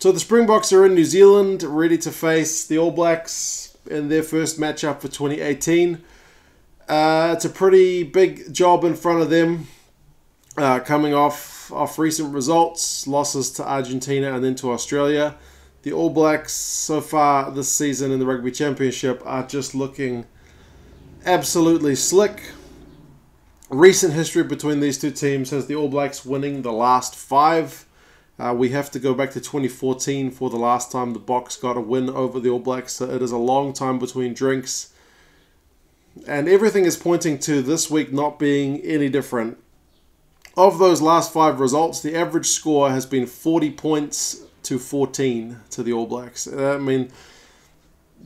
So the Springboks are in New Zealand, ready to face the All Blacks in their first matchup for 2018. It's a pretty big job in front of them, coming off recent results, losses to Argentina and then to Australia. The All Blacks so far this season in the Rugby Championship are just looking absolutely slick. Recent history between these two teams has the All Blacks winning the last 5. We have to go back to 2014 for the last time the Boks got a win over the All Blacks. So it is a long time between drinks. And everything is pointing to this week not being any different. Of those last 5 results, the average score has been 40 points to 14 to the All Blacks. I mean,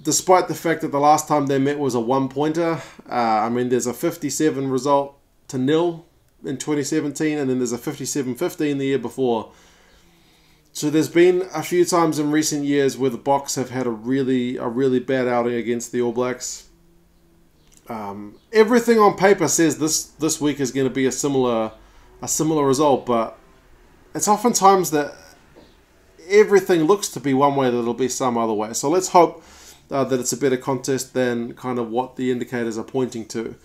despite the fact that the last time they met was a 1-pointer, there's a 57 result to 0 in 2017, and then there's a 57-15 the year before. So there's been a few times in recent years where the Boks have had a really bad outing against the All Blacks. Everything on paper says this week is going to be a similar result, but it's oftentimes that everything looks to be one way that it'll be some other way. So let's hope that it's a better contest than kind of what the indicators are pointing to.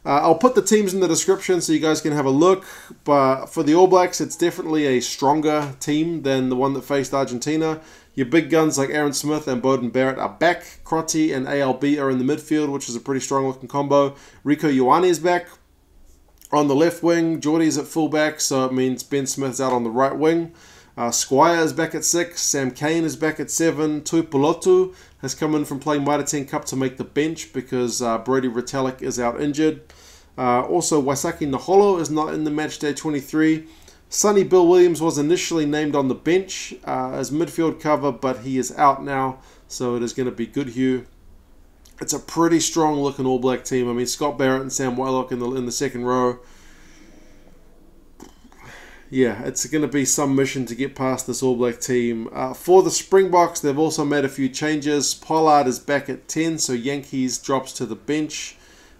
I'll put the teams in the description so you guys can have a look, but for the All Blacks, it's definitely a stronger team than the one that faced Argentina. Your big guns like Aaron Smith and Beauden Barrett are back. Crotty and ALB are in the midfield, which is a pretty strong-looking combo. Rieko Ioane is back on the left wing. Jordie's at fullback, so it means Ben Smith's out on the right wing. Squire is back at 6. Sam Cane is back at 7. Tuipulotu has come in from playing Mitre 10 Cup to make the bench because Brody Retallick is out injured. Also, Waisaki Naholo is not in the matchday 23. Sonny Bill Williams was initially named on the bench as midfield cover, but he is out now, so it is going to be Goodhue. It's a pretty strong-looking All Black team. I mean, Scott Barrett and Sam Whitelock in the second row. Yeah, it's going to be some mission to get past this All Black team. For the Springboks, they've also made a few changes. Pollard is back at 10, so Jantjies drops to the bench.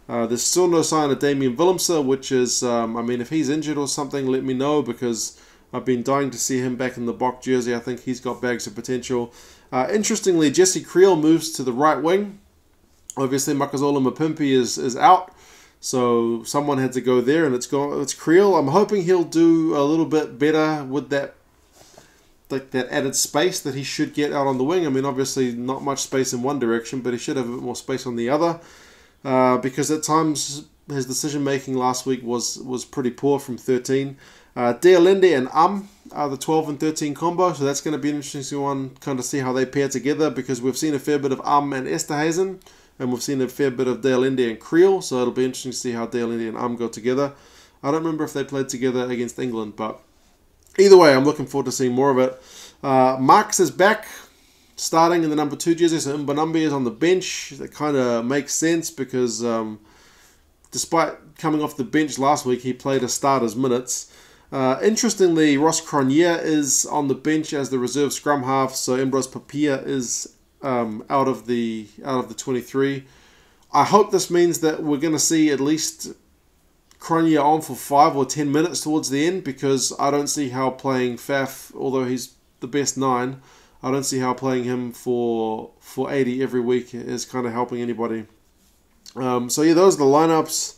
There's still no sign of Damian Willemse, which is, if he's injured or something, let me know, because I've been dying to see him back in the Bok jersey. I think he's got bags of potential. Interestingly, Jesse Kriel moves to the right wing. Obviously, Makazola Mapimpi is out, so someone had to go there, and it's Kriel. I'm hoping he'll do a little bit better with that added space that he should get out on the wing. I mean, obviously not much space in one direction, but he should have a bit more space on the other. Because at times his decision making last week was pretty poor from 13. Dealende and are the 12 and 13 combo, so that's going to be an interesting one, kind of see how they pair together, because we've seen a fair bit of and Esterhazen, and we've seen a fair bit of Dealende and Kriel, so it'll be interesting to see how Dealende and go together. I don't remember if they played together against England, but either way, I'm looking forward to seeing more of it. Marx is back, starting in the number 2 jersey, so Mbanambi is on the bench. That kind of makes sense because despite coming off the bench last week, he played a starter's minutes. Interestingly, Ross Cronje is on the bench as the reserve scrum half, so Ambrose Papia is out of the 23. I hope this means that we're going to see at least Cronje on for 5 or 10 minutes towards the end, because I don't see how playing Faf, although he's the best 9, I don't see how playing him for 80 every week is kind of helping anybody. So yeah, those are the lineups.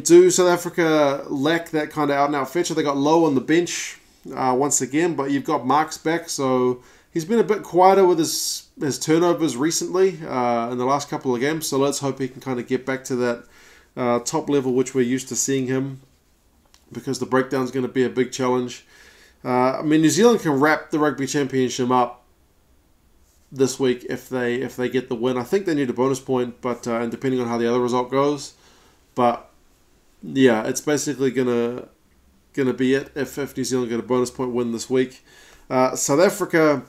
Do South Africa lack that kind of out-and-out fetcher? They got Low on the bench once again, but you've got Marx back, so he's been a bit quieter with his turnovers recently in the last couple of games, so let's hope he can kind of get back to that top level which we're used to seeing him, because the breakdown is going to be a big challenge. New Zealand can wrap the Rugby Championship up this week if they get the win. I think they need a bonus point, but and depending on how the other result goes. But yeah, it's basically gonna be it if New Zealand get a bonus point win this week. South Africa,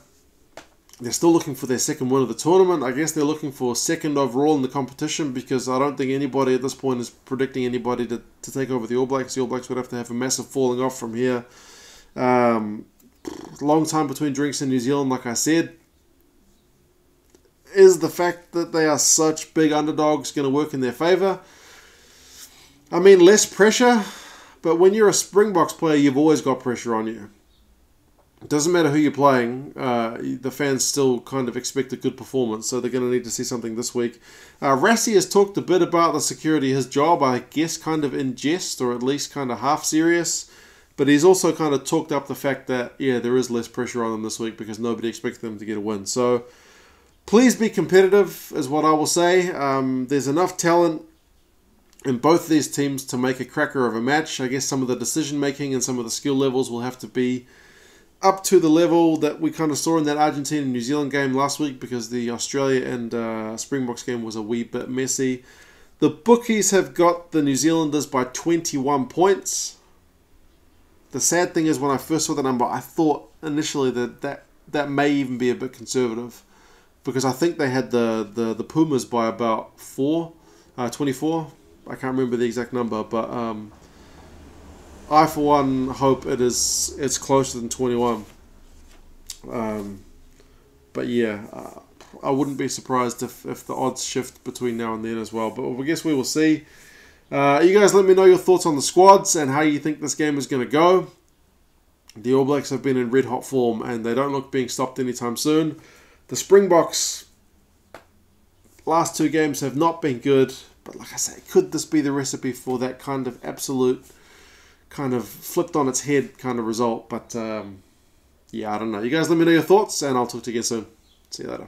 they're still looking for their second win of the tournament. I guess they're looking for second overall in the competition, because I don't think anybody at this point is predicting anybody to take over the All Blacks. The All Blacks would have to have a massive falling off from here. Long time between drinks in New Zealand, like I said. Is the fact that they are such big underdogs going to work in their favour? Less pressure, but when you're a Springboks player, you've always got pressure on you. It doesn't matter who you're playing, the fans still kind of expect a good performance, so they're going to need to see something this week. Rassie has talked a bit about the security of his job, I guess kind of in jest, or at least kind of half serious. But he's also kind of talked up the fact that, yeah, there is less pressure on them this week because nobody expects them to get a win. So please be competitive is what I will say. There's enough talent in both of these teams to make a cracker of a match. I guess some of the decision-making and some of the skill levels will have to be up to the level that we kind of saw in that Argentina-New Zealand game last week, because the Australia and Springboks game was a wee bit messy. The bookies have got the New Zealanders by 21 points. The sad thing is, when I first saw the number, I thought initially that may even be a bit conservative, because I think they had the Pumas by about 24. I can't remember the exact number, but I, for one, hope it's closer than 21. But yeah, I wouldn't be surprised if the odds shift between now and then as well. But I guess we will see. You guys let me know your thoughts on the squads and how you think this game is going to go. The All Blacks have been in red-hot form and they don't look being stopped anytime soon. The Springboks, last 2 games have not been good. But like I say, could this be the recipe for that kind of absolute, kind of flipped on its head kind of result? But yeah, I don't know. You guys let me know your thoughts and I'll talk to you again soon. See you later.